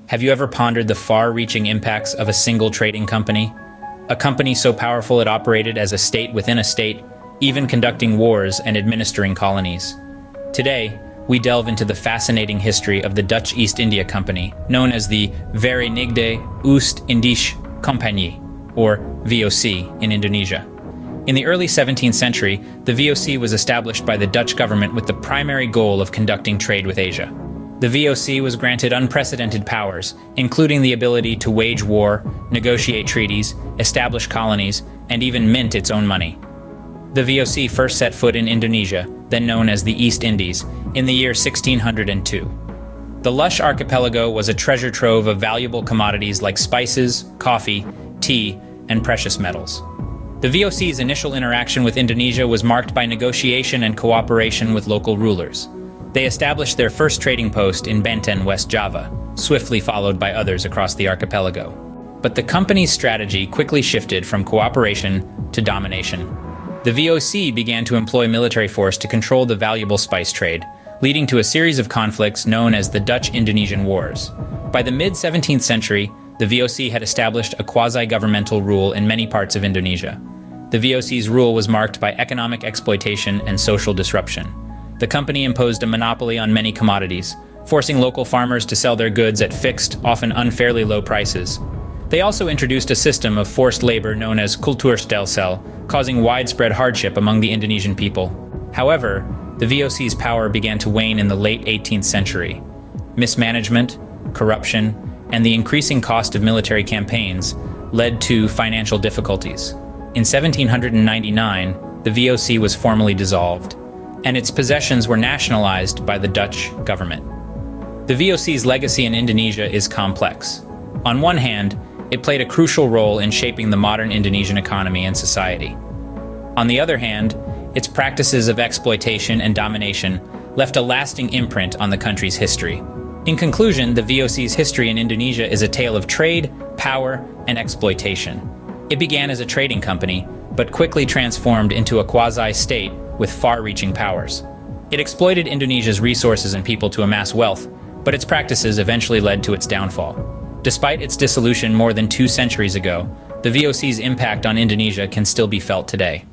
Have you ever pondered the far-reaching impacts of a single trading company? A company so powerful it operated as a state within a state, even conducting wars and administering colonies. Today, we delve into the fascinating history of the Dutch East India Company, known as the Verenigde Oost-Indische Compagnie, or VOC, in Indonesia. In the early 17th century, the VOC was established by the Dutch government with the primary goal of conducting trade with Asia. The VOC was granted unprecedented powers, including the ability to wage war, negotiate treaties, establish colonies, and even mint its own money. The VOC first set foot in Indonesia, then known as the East Indies, in the year 1602. The lush archipelago was a treasure trove of valuable commodities like spices, coffee, tea, and precious metals. The VOC's initial interaction with Indonesia was marked by negotiation and cooperation with local rulers. They established their first trading post in Banten, West Java, swiftly followed by others across the archipelago. But the company's strategy quickly shifted from cooperation to domination. The VOC began to employ military force to control the valuable spice trade, leading to a series of conflicts known as the Dutch-Indonesian Wars. By the mid-17th century, the VOC had established a quasi-governmental rule in many parts of Indonesia. The VOC's rule was marked by economic exploitation and social disruption. The company imposed a monopoly on many commodities, forcing local farmers to sell their goods at fixed, often unfairly low prices. They also introduced a system of forced labor known as cultuurstelsel, causing widespread hardship among the Indonesian people. However, the VOC's power began to wane in the late 18th century. Mismanagement, corruption, and the increasing cost of military campaigns led to financial difficulties. In 1799, the VOC was formally dissolved, and its possessions were nationalized by the Dutch government. The VOC's legacy in Indonesia is complex. On one hand, it played a crucial role in shaping the modern Indonesian economy and society. On the other hand, its practices of exploitation and domination left a lasting imprint on the country's history. In conclusion, the VOC's history in Indonesia is a tale of trade, power, and exploitation. It began as a trading company, but quickly transformed into a quasi-state with far-reaching powers. It exploited Indonesia's resources and people to amass wealth, but its practices eventually led to its downfall. Despite its dissolution more than 2 centuries ago, the VOC's impact on Indonesia can still be felt today.